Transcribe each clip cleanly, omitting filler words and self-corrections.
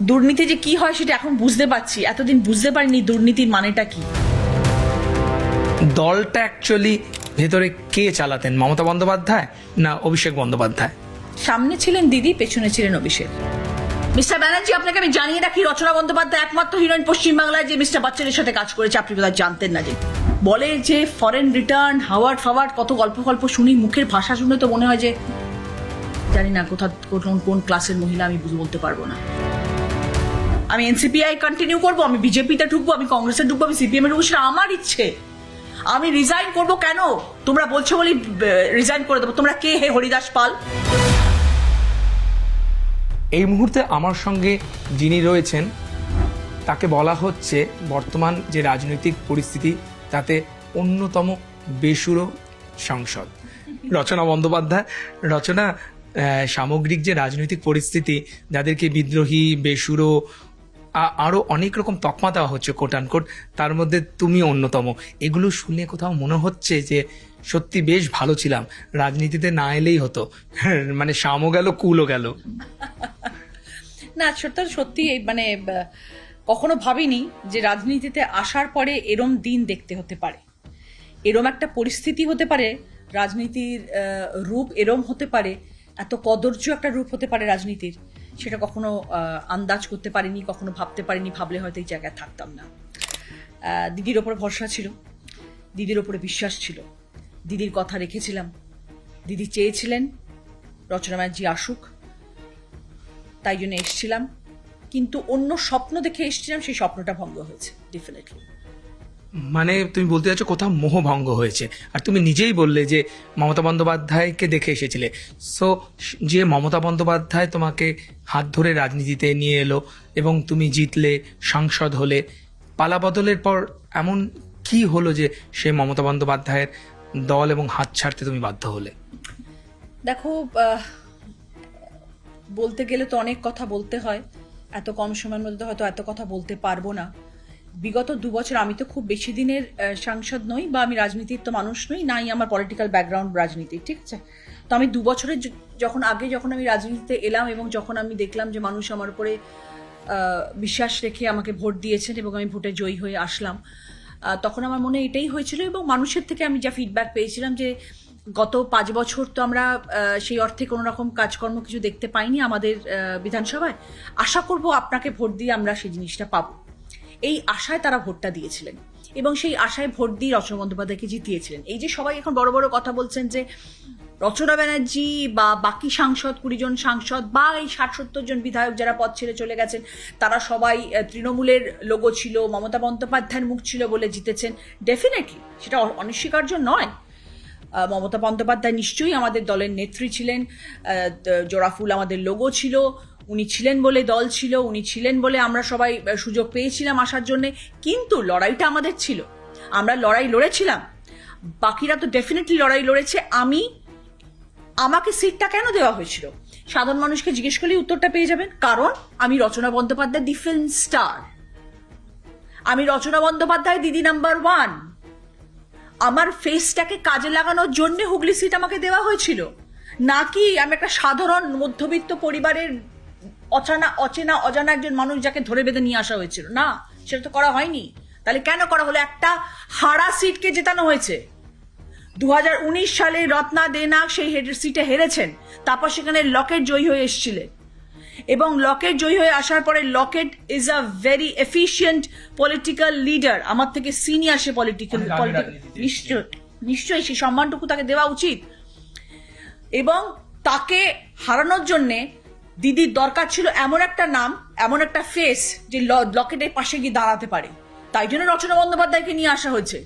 দুর্নীতি যে কি হয় সেটা এখন বুঝতে পারছি, এতদিন বুঝতে পারিনি দুর্নীতির মানেটা কি। দলটা অ্যাকচুয়ালি ভেতরে কে চালাতেন, মমতা বন্দ্যোপাধ্যায় না অভিষেক বন্দ্যোপাধ্যায়? সামনে ছিলেন দিদি, পেছনে ছিলেন অভিষেক। মিস্টার ব্যানার্জি, আপনাকে আমি জানিয়ে রাখি, রচনা বন্দ্যোপাধ্যায় একমাত্র হিরোইন পশ্চিমবাংলায় যে মিস্টার বচ্চনের সাথে কাজ করেছে, আপনি বোধহয় জানতেন না। যে বলে যে ফরেন রিটার্ন, হাওয়ার্ড ফাওয়ার্ড, কত গল্প গল্প শুনি, মুখের ভাষা শুনে তো মনে হয় যে জানি না কোন ক্লাসের মহিলা, আমি বলতে পারবো না। আমি এনসিপিআই কন্টিনিউ করবো, আমি বিজেপিতে ঢুকবো, আমি কংগ্রেসে ঢুকবো, আমি সিপিএম এ ঢুকবো, সেটা আমার ইচ্ছে। আমি রিজাইন করবো কেন? তোমরা বলছো বলি রিজাইন করে দেবো। তোমরা কে হে হরিদাস পাল? এই মুহূর্তে আমার সঙ্গে যিনি রয়েছেন তাকে বলা হচ্ছে বর্তমান যে রাজনৈতিক পরিস্থিতি তাতে অন্যতম বেসুরো সাংসদ রচনা বন্দ্যোপাধ্যায়। রচনা, সামগ্রিক যে রাজনৈতিক পরিস্থিতি, যাদেরকে বিদ্রোহী, বেসুরো, আরও অনেক রকম তকমা দেওয়া হচ্ছে কোট আনকোট, তার মধ্যে তুমি অন্যতম। এগুলো শুনে কোথাও মনে হচ্ছে যে সত্যি বেশ ভালো ছিলাম, রাজনীতিতে না এলেই হতো, মানে শামও গেল কুলও গেল। না, সত্যি মানে কখনো ভাবিনি যে রাজনীতিতে আসার পরে এরম দিন দেখতে হতে পারে, এরম একটা পরিস্থিতি হতে পারে, রাজনীতির রূপ এরম হতে পারে, এত কদর্য একটা রূপ হতে পারে রাজনীতির, সেটা কখনো আন্দাজ করতে পারিনি, কখনো ভাবতে পারিনি। ভাবলে হয়তো এই জায়গায় থাকতাম না। দিদির ওপর ভরসা ছিল, দিদির ওপরে বিশ্বাস ছিল, দিদির কথা রেখেছিলাম। দিদি চেয়েছিলেন রচনা ব্যানার্জি আসুক, তাই জন্য এসছিলাম। কিন্তু অন্য স্বপ্ন দেখে এসছিলাম, সেই স্বপ্নটা ভঙ্গ হয়েছে ডেফিনেটলি। মানে তুমি বলতে চাচ্ছ কোথাও মোহভঙ্গ হয়েছে। আর তুমি নিজেই বললে যে মমতা বন্দ্যোপাধ্যায়কে দেখে এসেছিলে। সো যে মমতা বন্দ্যোপাধ্যায় তোমাকে হাত ধরে রাজনীতিতে নিয়ে এলো এবং তুমি জিতলে, সাংসদ হলে, পালা বদলের পর এমন কি হলো যে সে মমতা বন্দ্যোপাধ্যায়ের দল এবং হাত ছাড়তে তুমি বাধ্য হলে? দেখো, বলতে গেলে তো অনেক কথা বলতে হয়, এত কম সময়ের মধ্যে হয়তো এত কথা বলতে পারবো না। বিগত 2 বছর, আমি তো খুব বেশি দিনের সাংসদ নই, বা আমি রাজনীতির তো মানুষ নই, নাই আমার পলিটিক্যাল ব্যাকগ্রাউন্ড রাজনীতির, ঠিক আছে? তো আমি 2 বছরের যখন আমি রাজনীতিতে এলাম এবং যখন আমি দেখলাম যে মানুষ আমার উপরে বিশ্বাস রেখে আমাকে ভোট দিয়েছেন এবং আমি ভোটে জয়ী হয়ে আসলাম, তখন আমার মনে এটাই হয়েছিল। এবং মানুষের থেকে আমি যা ফিডব্যাক পেয়েছিলাম যে গত 5 বছর তো আমরা সেই অর্থে কোনো রকম কাজকর্ম কিছু দেখতে পাইনি আমাদের বিধানসভায়। আশা করব আপনাকে ভোট দিয়ে আমরা সেই জিনিসটা পাবো, এই আশায় তারা ভোটটা দিয়েছিলেন এবং সেই আশায় ভোট দিয়ে রচনা বন্দ্যোপাধ্যায়কে জিতিয়েছিলেন। এই যে সবাই এখন বড় বড় কথা বলছেন যে রচনা ব্যানার্জি বা বাকি সাংসদ, 20 জন সাংসদ বা এই 60-70 জন বিধায়ক যারা পদ ছেড়ে চলে গেছেন, তারা সবাই তৃণমূলের লোগো ছিল, মমতা বন্দ্যোপাধ্যায়ের মুখ ছিল বলে জিতেছেন, ডেফিনেটলি সেটা অনস্বীকার্য নয়। মমতা বন্দ্যোপাধ্যায় নিশ্চয়ই আমাদের দলের নেত্রী ছিলেন, জোড়াফুল আমাদের লোগো ছিল, উনি ছিলেন বলে দল ছিল, উনি ছিলেন বলে আমরা সবাই সুযোগ পেয়েছিলাম আসার জন্যে। কিন্তু লড়াইটা আমাদের ছিল, আমরা লড়াই লড়েছিলাম, বাকিরা তো ডেফিনেটলি লড়াই লড়েছে। আমাকে সিটটা কেন দেওয়া হয়েছিল, সাধারণ মানুষকে জিজ্ঞেস করলেই উত্তরটা পেয়ে যাবেন। কারণ আমি রচনা বন্দ্যোপাধ্যায় দি ফিল্ম স্টার, আমি রচনা বন্দ্যোপাধ্যায় দিদি নাম্বার 1। আমার ফেসটাকে কাজে লাগানোর জন্য হুগলি সিট আমাকে দেওয়া হয়েছিল, নাকি আমি একটা সাধারণ মধ্যবিত্ত পরিবারের অচেনা অজানা একজন মানুষ যাকে ধরে বেঁধে নিয়ে আসা হয়েছিল। না, সেটা তো করা হয়নি। তাহলে কেন করা হলো? একটা হারা সিটকে জেতানো হয়েছে। 2019 সালে রত্না দেনা সেই সিটে হেরেছেন, তারপর সেখানে লকেট জয়ী হয়ে এসেছিলেন এবং লকেট জয়ী হয়ে আসার পরে Locket is a very efficient political leader, আমার থেকে সিনিয়র সে পলিটিক্যাল, নিশ্চয়ই সেই সম্মানটুকু তাকে দেওয়া উচিত। এবং তাকে হারানোর জন্যে দিদির দরকার ছিল এমন একটা নাম, এমন একটা ফেস যে লকেটের পাশে গিয়ে দাঁড়াতে পারে। তাই জন্য রচনা বন্দ্যোপাধ্যায়কে নিয়ে আসা হয়েছে,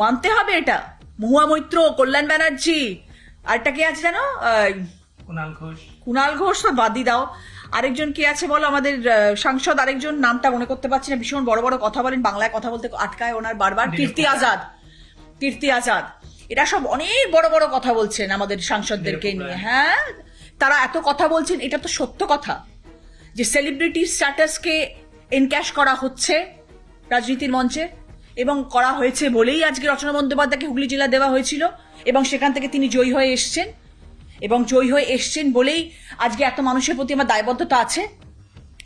মানতে হবে এটা। মহুয়া মৈত্র, কল্যাণ ব্যানার্জি, আরেকটা কে আছে জানো, কুণাল ঘোষ, তো বাদ দাও, আরেকজন কে আছে বলো আমাদের সাংসদ, আরেকজন নামটা মনে করতে পারছি না, ভীষণ বড় বড় কথা বলেন, বাংলায় কথা বলতে আটকায় ওনার বারবার, কীর্তি আজাদ। এরা সব অনেক বড় বড় কথা বলছেন আমাদের সাংসদদেরকে নিয়ে। হ্যাঁ, তারা এত কথা বলছেন, এটা তো সত্য কথা যে সেলিব্রিটি স্ট্যাটাসকে এনক্যাশ করা হচ্ছে রাজনীতির মঞ্চে, এবং করা হয়েছে বলেই আজকে রচনা বন্দ্যোপাধ্যায়কে হুগলি জেলা দেওয়া হয়েছিল এবং সেখান থেকে তিনি জয়ী হয়ে এসছেন। এবং জয়ী হয়ে এসছেন বলেই আজকে এত মানুষের প্রতি আমার দায়বদ্ধতা আছে,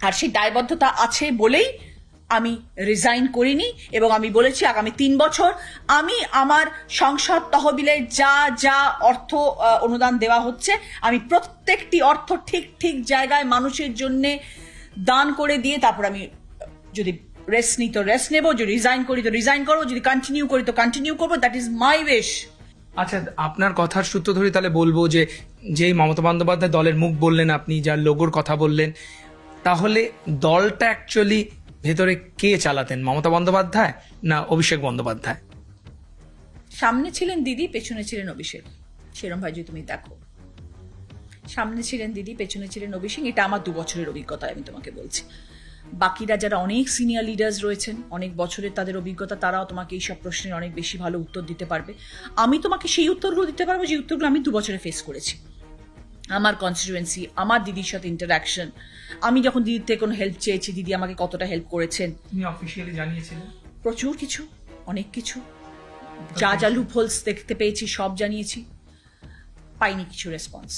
আর সেই দায়বদ্ধতা আছে বলেই আমি রিজাইন করিনি। এবং আমি বলেছি আগামী 3 বছর আমি আমার সংসদ তহবিলে যা যা অর্থ অনুদান দেওয়া হচ্ছে আমি প্রত্যেকটি অর্থ ঠিক ঠিক জায়গায় মানুষের জন্য দান করে দিয়ে তারপর আমি যদি রেস্ট নিই তো রেস্ট নেবো, যদি রিজাইন করি তো রিজাইন করবো, যদি কন্টিনিউ করি তো কন্টিনিউ করবো। That is my wish. আচ্ছা, আপনার কথার সূত্র ধরে তাহলে বলবো যে যেই মমতা বন্দ্যোপাধ্যায় দলের মুখ বললেন, আপনি যার লোগোর কথা বললেন, তাহলে দলটা অ্যাকচুয়ালি ভেতরে কে চালাতেন, মমতা বন্দ্যোপাধ্যায় না অভিষেক বন্দ্যোপাধ্যায়? সামনে ছিলেন দিদি, পেছনে ছিলেন অভিষেক। সেরম ভাই যদি তুমি দেখো, সামনে ছিলেন দিদি, পেছনে ছিলেন অভিষেক। এটা আমার 2 বছরের অভিজ্ঞতা, আমি তোমাকে বলছি। বাকিরা যারা অনেক সিনিয়র লিডার্স রয়েছেন, অনেক বছরের তাদের অভিজ্ঞতা, তারাও তোমাকে এইসব প্রশ্নের অনেক বেশি ভালো উত্তর দিতে পারবে। আমি তোমাকে সেই উত্তরগুলো দিতে পারবো যে উত্তরগুলো আমি 2 বছরে ফেস করেছি। আমার কনস্টিটুয়েন্সি, আমার দিদির সাথে ইন্টারাকশন, আমি যখন দিদির থেকে কোনো হেল্প চেয়েছি দিদি আমাকে কতটা হেল্প করেছেন। তুমি অফিসিয়ালি জানিয়েছিলে? প্রচুর কিছু, অনেক কিছু, যা যা লুপহোলস দেখতে পেয়েছি সব জানিয়েছি, পাইনি কিছু রেসপন্স।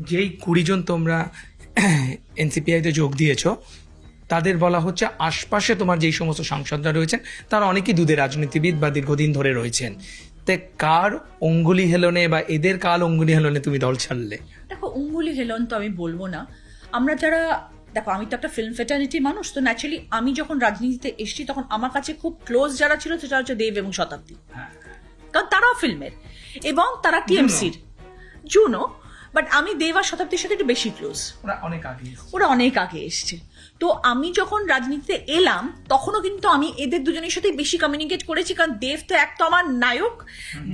যেই 20 জন তোমরা এনসিপিআইতে যোগ দিয়েছো, তাদের বলা হচ্ছে আশপাশে তোমার যেই সমস্ত সাংসদরা রয়েছেন তারা অনেকেই দুধের রাজনীতিবিদ বা দীর্ঘদিন ধরে রয়েছেন। তে কার অঙ্গুলি হেলনে বা এদের কাল অঙ্গুলি হেলনে তুমি দল ছাড়লে? দেখো, অঙ্গুলি হেলন তো আমি বলবো না। আমরা যারা, দেখো আমি তো একটা ফিল্ম ফেটার্নিটি মানুষ, তো ন্যাচারালি আমি যখন রাজনীতিতে এসেছি তখন আমার কাছে খুব ক্লোজ যারা ছিল সেটা হচ্ছে দেব এবং শতাব্দী, কারণ তারাও ফিল্মের এবং তারা টিএমসির জুনো। বাট আমি দেব আর শতাব্দীর সাথে একটু বেশি ক্লোজ, ওরা অনেক আগে এসছে। তো আমি যখন রাজনীতিতে এলাম তখনও কিন্তু আমি এদের দুজনের সাথে বেশি কমিউনিকেট করেছি, কারণ দেব তো এক তো আমার নায়ক,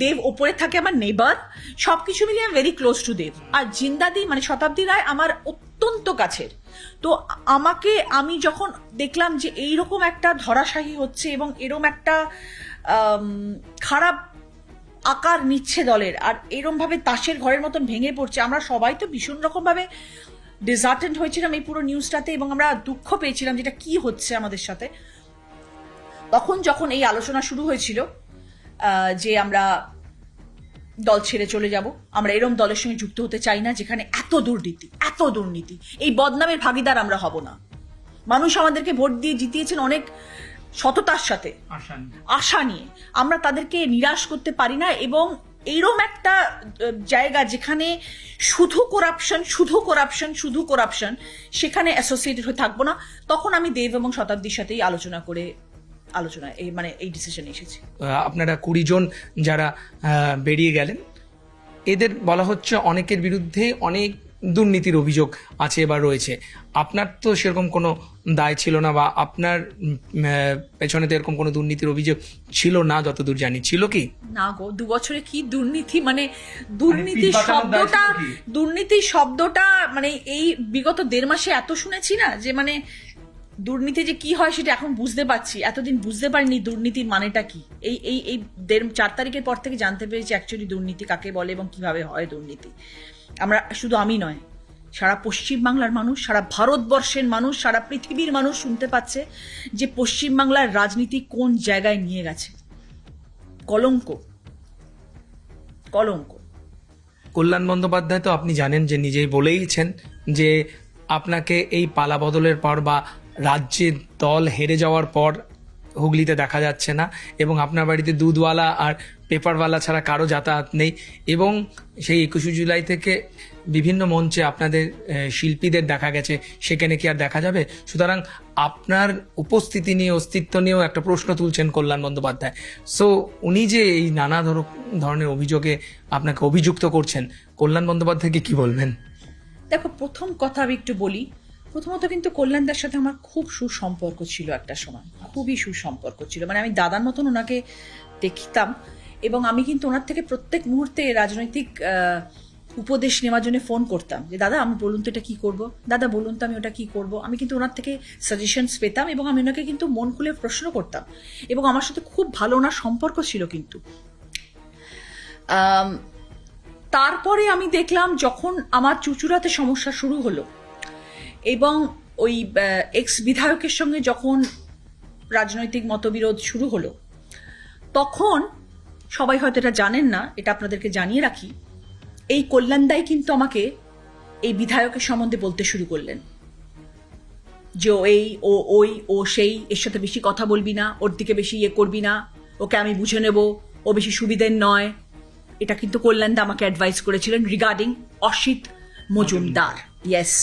দেব ওপরে থাকে আমার নেবার, সবকিছু মিলিয়ে ভেরি ক্লোজ টু দেব। আর জিন্দাদি মানে শতাব্দী রায় আমার অত্যন্ত কাছের। তো আমাকে, আমি যখন দেখলাম যে এইরকম একটা ধরাশায়ী হচ্ছে এবং এরকম একটা খারাপ আকার নিচ্ছে দলের, আর এরকম ভাবে তাসের ঘরের মতন ভেঙে পড়ছে, আমরা সবাই তো ভীষণ রকম ভাবে ডিসার্টেন্ট হয়েছিলাম এই পুরো নিউজটাতে এবং আমরা দুঃখ পেয়েছিলাম যেটা কি হচ্ছে আমাদের সাথে। তখন যখন এই আলোচনা শুরু হয়েছিল যে আমরা দল ছেড়ে চলে যাব, আমরা এরম দলের সঙ্গে যুক্ত হতে চাই না যেখানে এত দুর্নীতি, এই বদনামের ভাগিদার আমরা হব না। মানুষ আমাদেরকে ভোট দিয়ে জিতিয়েছেন অনেক সততার সাথে, আশা নিয়ে, আমরা তাদেরকে নিরাশ করতে পারি না। এবং এইরকম একটা জায়গা যেখানে শুধু করাপশন, সেখানে অ্যাসোসিয়েটেড হয়ে থাকবো না। তখন আমি দেব এবং শতাব্দীর সাথেই এই ডিসিশনে এসেছি। আপনারা 20 জন যারা বেরিয়ে গেলেন, এদের বলা হচ্ছে অনেকের বিরুদ্ধে অনেক দুর্নীতির অভিযোগ আছে বা রয়েছে। আপনার তো সেরকম কোনো দায় ছিল না বা আপনার পেছনে তো এরকম কোনো দুর্নীতির অভিযোগ ছিল না যতদূর জানি, ছিল কি? না গো, 2 বছরে কি দুর্নীতি, মানে দুর্নীতি শব্দটা মানে এই বিগত 1.5 মাসে এত শুনেছি না যে মানে দুর্নীতি যে কি হয় সেটা এখন বুঝতে পারছি। এতদিন বুঝতে পারিনি দুর্নীতির মানেটা কি। এই 4 তারিখের পর থেকে জানতে পেরেছি অ্যাকচুয়ালি দুর্নীতি কাকে বলে এবং কিভাবে হয় দুর্নীতি। শুধু আমি নয়, সারা পশ্চিমবাংলার মানুষ, সারা ভারতবর্ষের মানুষ, সারা পৃথিবীর মানুষ শুনতে পাচ্ছে যে পশ্চিমবাংলার রাজনীতি কোন জায়গায় নিয়ে গেছে। কলঙ্ক। কল্যাণ বন্দ্যোপাধ্যায় তো আপনি জানেন যে নিজেই বলেইছেন যে আপনাকে এই পালা বদলের পর বা রাজ্যের দল হেরে যাওয়ার পর হুগলিতে দেখা যাচ্ছে না এবং আপনার বাড়িতে দুধওয়ালা আর পেপারওয়ালা ছাড়া কারো যাতায়াত নেই। এবং সেই 21শে জুলাই থেকে বিভিন্ন মঞ্চে আপনাদের শিল্পীদের দেখা গেছে, সেখানে কি আর দেখা যাবে? সুতরাং আপনার উপস্থিতি নিয়ে, অস্তিত্ব নিয়েও একটা প্রশ্ন তুলছেন কল্যাণ বন্দ্যোপাধ্যায়। সো উনি যে এই নানা ধরনের অভিযোগে আপনাকে অভিযুক্ত করছেন, কল্যাণ বন্দ্যোপাধ্যায়কে কি বলবেন? দেখো, প্রথম কথা আমি একটু বলি। প্রথমত কিন্তু কল্যাণদার সাথে আমার খুব সুসম্পর্ক ছিল, একটা সময় খুবই সুসম্পর্ক ছিল, মানে আমি দাদার মতন ওনাকে দেখতাম এবং আমি কিন্তু ওনার থেকে প্রত্যেক মুহূর্তে রাজনৈতিক উপদেশ নেওয়ার জন্য ফোন করতাম যে দাদা আমি বলুন তো এটা কি করবো, দাদা বলুন তো আমি ওটা কি করবো। আমি কিন্তু ওনার থেকে সাজেশনস পেতাম এবং আমি ওনাকে কিন্তু মন খুলে প্রশ্ন করতাম এবং আমার সাথে খুব ভালো ওনার সম্পর্ক ছিল। কিন্তু তারপরে আমি দেখলাম যখন আমার চুচুড়াতে সমস্যা শুরু হলো এবং ওই এক্স বিধায়কের সঙ্গে যখন রাজনৈতিক মতবিরোধ শুরু হলো, তখন সবাই হয়তো এটা জানেন না, এটা আপনাদেরকে জানিয়ে রাখি, এই কল্যাণদাই কিন্তু আমাকে এই বিধায়কের সম্বন্ধে বলতে শুরু করলেন যে ও সেই, এর সাথে বেশি কথা বলবি না, ওর দিকে বেশি ইয়ে করবি না, ওকে আমি বুঝে নেব, ও বেশি সুবিধের নয়। এটা কিন্তু কল্যাণদা আমাকে অ্যাডভাইস করেছিলেন রিগার্ডিং অসিত মজুমদার। ইয়েস,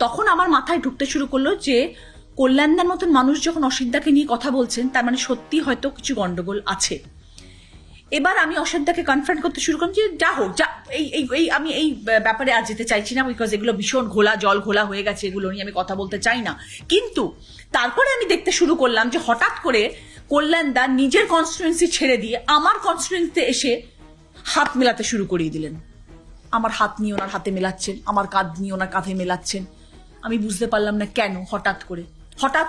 তখন আমার মাথায় ঢুকতে শুরু করলো যে কল্যাণদার মতন মানুষ যখন অসিতদাকে নিয়ে কথা বলছেন, তার মানে সত্যি হয়তো কিছু গন্ডগোল আছে। এবার আমি অসিতদাকে কনফ্রন্ট করতে শুরু করলাম যে যা হোক, যা এই আমি এই ব্যাপারে আর যেতে চাইছি না, বিকজ এগুলো ভীষণ জল ঘোলা হয়ে গেছে, এগুলো নিয়ে আমি কথা বলতে চাই না। কিন্তু তারপরে আমি দেখতে শুরু করলাম যে হঠাৎ করে কল্যাণদা নিজের কনস্টিটুয়েন্সি ছেড়ে দিয়ে আমার কনস্টিটুয়েন্সিতে এসে হাত মেলাতে শুরু করিয়ে দিলেন। আমার হাত নিয়ে ওনার হাতে মেলাচ্ছেন, আমার কাঁধ নিয়ে ওনার কাঁধে মেলাচ্ছেন। আমি বুঝতে পারলাম না কেন হঠাৎ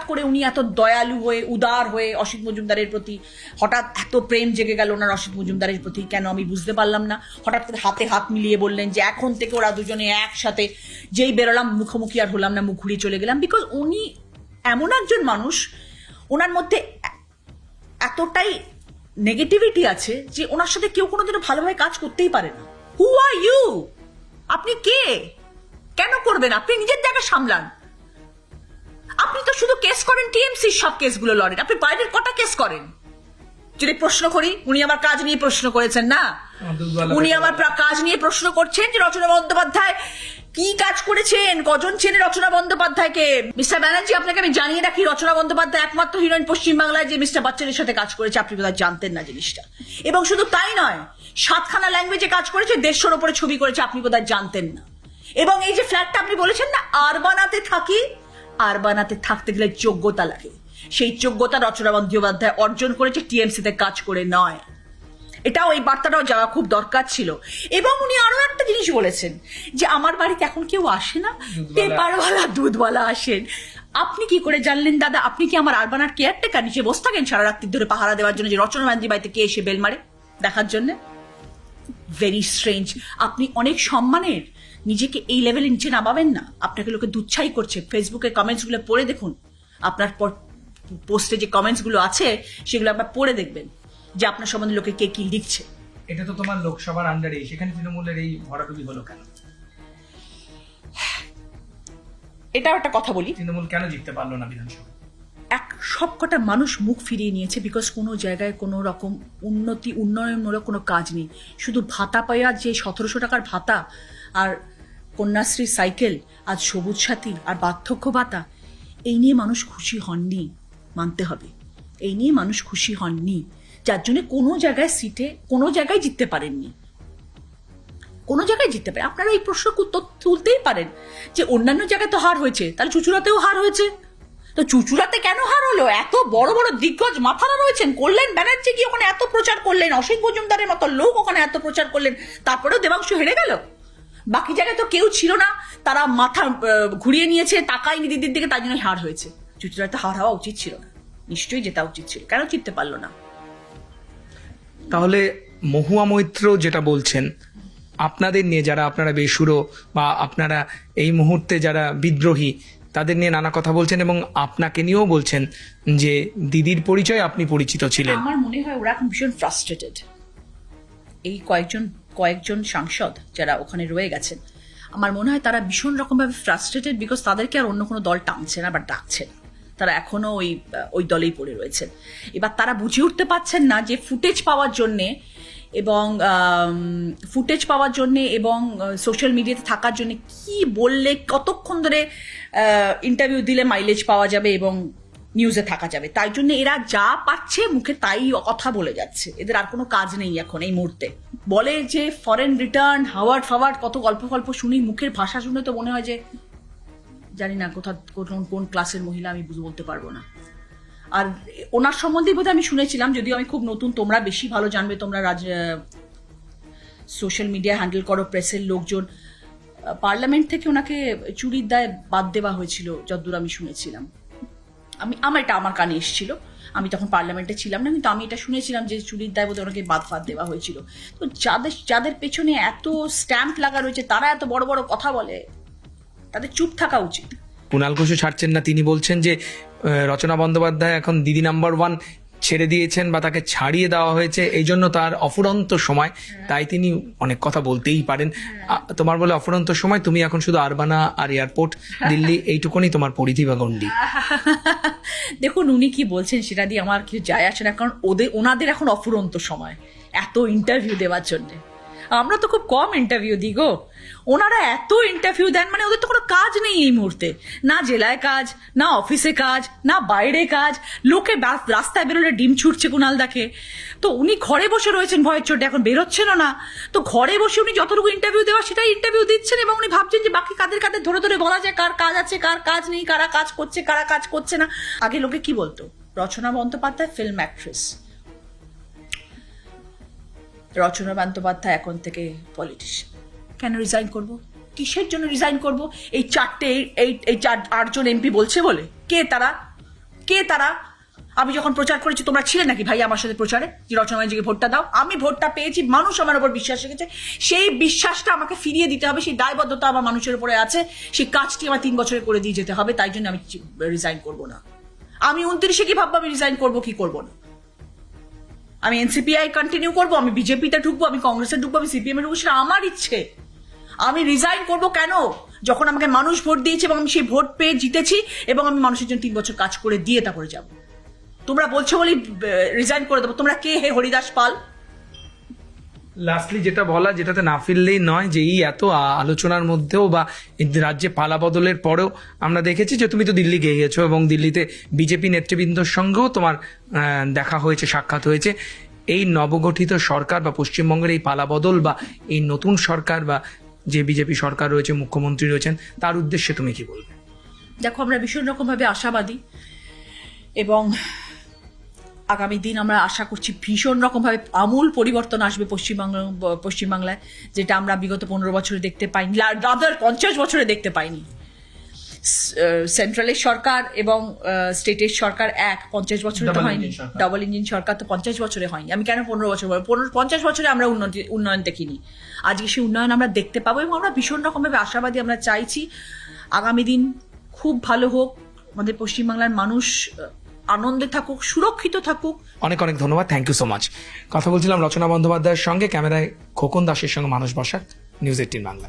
করে উনি এত দয়ালু হয়ে, উদার হয়ে অসিত মজুমদারের প্রতি হঠাৎ এত প্রেম জেগে গেল ওনার অসিত মজুমদারের প্রতি, কেন আমি বুঝতে পারলাম না। হঠাৎ করে হাতে হাত মিলিয়ে বললেন যে এখন থেকে ওরা দুজনে একসাথে, যেই বেরোলাম মুখোমুখি আর হলাম না, মুখ ঘুরিয়ে চলে গেলাম। বিকজ উনি এমন একজন মানুষ, ওনার মধ্যে এতটাই নেগেটিভিটি আছে যে ওনার সাথে কেউ কোনোদিনও ভালোভাবে কাজ করতেই পারে না। হু আর ইউ? আপনি কে? কেন করবেন? আপনি নিজের জায়গা সামলান। আপনি তো শুধু কেস করেন টিএমসির সব কেসগুলো লড়েন, আপনি বাইরের কটা কেস করেন? যদি প্রশ্ন করি, উনি আমার কাজ নিয়ে প্রশ্ন করেছেন না, উনি আমার কাজ নিয়ে প্রশ্ন করছেন যে রচনা বন্দ্যোপাধ্যায় কি কাজ করেছেন, কজন চেনে রচনা বন্দ্যোপাধ্যায়কে। মিস্টার ব্যানার্জি, আপনাকে আমি জানিয়ে রাখি, রচনা বন্দ্যোপাধ্যায় একমাত্র হিরোইন পশ্চিমবাংলায় যে মিস্টার বচ্চনের সাথে কাজ করেছে, আপনি বোধহয় জানতেন না জিনিসটা। এবং শুধু তাই নয়, 7খানা ল্যাঙ্গুয়েজে কাজ করেছে, 150-র উপরে ছবি করেছে, আপনি বোধহয় জানতেন না। এবং এই যে ফ্ল্যাটটা আপনি বলেছেন না, আরবানাতে থাকতে গেলে যোগ্যতা লাগে, সেই যোগ্যতা রচনা বন্দ্যোপাধ্যায় অর্জন করেছে, টিএমসিতে কাজ করে নয়। এটাও, এই বার্তাটাও যাওয়া খুব দরকার ছিল। এবং উনি আরো একটা জিনিস বলেছেন যে আমার বাড়িতে এখন কেউ আসে না, পেপারওয়ালা দুধওয়ালা আসেন। আপনি কি করে জানলেন দাদা? আপনি কি আমার আরবানার কেয়ারটেকার? নিচে বসে থাকেন সারা রাত্রি ধরে পাহারা দেওয়ার জন্য যে রচনা ব্যানার্জি বাড়িতে কে এসে বেল মারে দেখার জন্য? Very strange. আপনি অনেক সম্মানের, নিজেকে এই লেভেলে নিচে নামাবেন না। আপনাকে লোকে দুচ্ছাই করছে। ফেসবুকের কমেন্টসগুলো পড়ে দেখুন, আপনার পোস্টে যে কমেন্টসগুলো আছে সেগুলো আপনার পড়ে দেখবেন যে আপনার সম্বন্ধে লোকে কে কি লিখছে। এটা তো তোমার লোকসভার আন্ডারে, সেখানে তৃণমূলের এই ভরাডুবি হলো কেন? এটাও একটা কথা বলি, তৃণমূল কেন জিততে পারলো না বিধানসভা? সবকটা মানুষ মুখ ফিরিয়ে নিয়েছে, বিকজ কোনো জায়গায় কোনো রকম উন্নয়নমূলক কোনো কাজ নেই। শুধু ভাতা পাওয়া, যে 1700 টাকার ভাতা আর কন্যাশ্রী সাইকেল, আজ সবুজ সাথী আর বার্ধক্য ভাতা, এই নিয়ে মানুষ খুশি হননি, মানতে হবে। এই নিয়ে মানুষ খুশি হননি, যার জন্য কোনো জায়গায় জিততে পারেননি। কোনো জায়গায় জিততে পারে। আপনারা এই প্রশ্ন তুলতেই পারেন যে অন্যান্য জায়গায় তো হার হয়েছে, তাহলে চুচুড়াতেও হার হয়েছে। তো চুচুড়াতে কেন হার হলো? এত বড় বড় দিগ্গজ মাথারা রয়েছেন। কল্যাণ ব্যানার্জি কি ওখানে এত প্রচার করলেন, অসিত মজুমদারের মতো লোক ওখানে এত প্রচার করলেন, তারপরেও দেবাংশু হেরে গেল। বাকি জায়গায় তো কেউ ছিল না, তারা মাথা ঘুরিয়ে নিয়েছে, তাকায়নি দিদির দিকে, তাই জন্য হার হয়েছে। চুচুড়াতে হার হওয়া উচিত ছিল না, নিশ্চয়ই জেতা উচিত ছিল। কেন জিততে পারলো না? তাহলে মহুয়া মৈত্র যেটা বলছেন আপনাদের নিয়ে, যারা আপনারা বেসুরো বা আপনারা এই মুহূর্তে যারা বিদ্রোহী, তাদের নিয়ে নানা কথা বলছেন এবং আপনাকে নিয়েও বলছেন যে দিদির পরিচয় আপনি পরিচিত ছিলেন। আমার মনে হয় ওরা এখন ভীষণ ফ্রাস্ট্রেটেড। এই কয়েকজন সাংসদ যারা ওখানে রয়ে গেছেন, আমার মনে হয় তারা ভীষণ রকমভাবে ফ্রাস্ট্রেটেড, বিকজ তাদেরকে আর অন্য কোনো দল টানছে না বা ডাকছে না। তারা এখনো ওই দলেই পড়ে রয়েছেন। এবার তারা বুঝে উঠতে পারছেন না যে ফুটেজ পাওয়ার জন্যে এবং সোশ্যাল মিডিয়াতে থাকার জন্য কি বললে, কতক্ষণ ধরে ইন্টারভিউ দিলে মাইলেজ পাওয়া যাবে এবং নিউজে থাকা যাবে, তাই জন্য এরা যা পাচ্ছে মুখে তাই কথা বলে যাচ্ছে। এদের আর কোনো কাজ নেই এখন এই মুহূর্তে। বলে যে ফরেন রিটার্ন, হাওয়ার্ড কত গল্প শুনি, মুখের ভাষা শুনে তো মনে হয় যে জানি না কোন ক্লাসের মহিলা, আমি বলতে পারবো না। আর ওনার সম্বন্ধে বোধহয় আমি শুনেছিলাম, যদিও আমি খুব নতুন, তোমরা বেশি ভালো জানবে, তোমরা সোশ্যাল মিডিয়া হ্যান্ডেল করো, প্রেসের লোকজন, পার্লামেন্ট থেকে ওনাকে চুরির দায়ে বাদ দেওয়া হয়েছিল যতদূর আমি শুনেছিলাম। আমার কানে এসেছিল, আমি তখন পার্লামেন্টে ছিলাম না, কিন্তু আমি এটা শুনেছিলাম যে চুরির দায় বোধহয় ওনাকে বাদ দেওয়া হয়েছিল। তো যাদের পেছনে এত স্ট্যাম্প লাগা রয়েছে, তারা এত বড় বড় কথা বলে, তাদের চুপ থাকা উচিত। কুণাল ঘোষও ছাড়ছেন না, তিনি বলছেন যে রচনা বন্দ্যোপাধ্যায় এখন দিদি নাম্বার 1, ছেড়ে দিয়েছেন বা তাকে ছাড়িয়ে দেওয়া হয়েছে, এই জন্য তার অফুরন্ত সময়, তাই তিনি অনেক কথা বলতেই পারেন। তোমার বলে অফুরন্ত সময়, তুমি এখন শুধু আরবানা আর এয়ারপোর্ট দিল্লি এইটুকুনি তোমার পরিধি বা গণ্ডি। দেখুন, উনি কি বলছেন সেটা দিয়ে আমার কিছু যায় আসে না, কারণ ওনাদের এখন অফুরন্ত সময় এত ইন্টারভিউ দেওয়ার জন্য। আমরা তো খুব কম ইন্টারভিউ দিই গো, ওনারা এত ইন্টারভিউ দেন, মানে ওদের তো কোনো কাজ নেই এই মুহূর্তে, না জেলায় কাজ, না অফিসে কাজ, না বাইরে কাজ, লোকে রাস্তায় বেরোলে ডিম ছুটছে কুণাল দাকে। তো উনি ঘরে বসে রয়েছেন ভয়ের চোটে, এখন বেরোচ্ছেনও না। তো ঘরে বসে উনি যতটুকু ইন্টারভিউ দেওয়া সেটাই ইন্টারভিউ দিচ্ছেন, এবং উনি ভাবছেন যে বাকি কাদের কাদের ধরে ধরে বলা যায় কার কাজ আছে কার কাজ নেই, কারা কাজ করছে কারা কাজ করছে না। আগে লোকে কি বলতো, রচনা বন্দ্যোপাধ্যায় ফিল্ম অ্যাক্ট্রেস, রচনা বন্দ্যোপাধ্যায় এখন থেকে পলিটিশিয়ান। কেন রিজাইন করব? কিসের জন্য রিজাইন করব? এই আটজন এমপি বলছে বলে? কে তারা? আমি যখন প্রচার করেছি তোমরা ছিলে নাকি ভাই আমার সাথে প্রচারে, যে রচনা ব্যানার্জিকে ভোটটা দাও? আমি ভোটটা পেয়েছি, মানুষ আমার উপর বিশ্বাস রেখেছে, সেই বিশ্বাসটা আমাকে ফিরিয়ে দিতে হবে, সেই দায়বদ্ধতা আমার মানুষের উপরে আছে, সেই কাজটি আমার 3 বছরে করে দিয়ে যেতে হবে। তাই জন্য আমি রিজাইন করব না। আমি 29-এ কি ভাববো আমি রিজাইন করবো কি করবো না? আমি এনসিপিআই কন্টিনিউ করবো, আমি বিজেপিতে ঢুকবো, আমি কংগ্রেসে ঢুকবো, আমি সিপিএম এ ঢুকবো, সেটা আমার ইচ্ছে। আমি রিজাইন করবো কেন? যখন আমাকে মানুষ ভোট দিয়েছে এবং আমি সেই ভোট পেয়ে জিতেছি, এবং আমি মানুষের জন্য 3 বছর কাজ করে দিয়ে তারপরে যাব। তোমরা বলছো বলি রিজাইন করে দেবো? তোমরা কে হে হরিদাস পাল? লাস্টলি যেটা বলা, যেটাতে না ফিরলেই নয়, যে এই এত আলোচনার মধ্যেও বা রাজ্যে পালা বদলের পরেও আমরা দেখেছি যে তুমি তো দিল্লি গিয়েছো এবং দিল্লিতে বিজেপি নেতৃবৃন্দর সঙ্গেও তোমার দেখা হয়েছে, সাক্ষাৎ হয়েছে। এই নবগঠিত সরকার বা পশ্চিমবঙ্গের এই পালা বদল বা এই নতুন সরকার বা যে বিজেপি সরকার রয়েছে, মুখ্যমন্ত্রী রয়েছেন, তার উদ্দেশ্যে তুমি কি বলবে? দেখো, আমরা ভীষণ রকমভাবে আশাবাদী, এবং আগামী দিন আমরা আশা করছি ভীষণ রকমভাবে আমূল পরিবর্তন আসবে পশ্চিমবাংলায়, যেটা আমরা বিগত 15 বছরে দেখতে পাইনি, 50 বছরে দেখতে পাইনি। সেন্ট্রালের সরকার এবং স্টেটের সরকার 50 বছরে তো হয়নি, ডাবল ইঞ্জিন সরকার তো 50 বছরে হয়নি। আমি কেন 15 বছর বলবো? 50 বছরে আমরা উন্নয়ন দেখিনি, আজকে সেই উন্নয়ন আমরা দেখতে পাবো, এবং আমরা ভীষণ রকমভাবে আশাবাদী। আমরা চাইছি আগামী দিন খুব ভালো হোক, আমাদের পশ্চিমবাংলার মানুষ আনন্দে থাকুক, সুরক্ষিত থাকুক। অনেক অনেক ধন্যবাদ, থ্যাংক ইউ সো মাচ। কথা বলছিলাম রচনা বন্দ্যোপাধ্যায়ের সঙ্গে, ক্যামেরায় খোকন দাসের সঙ্গে মানুষ বসাক, নিউজ 18 বাংলা।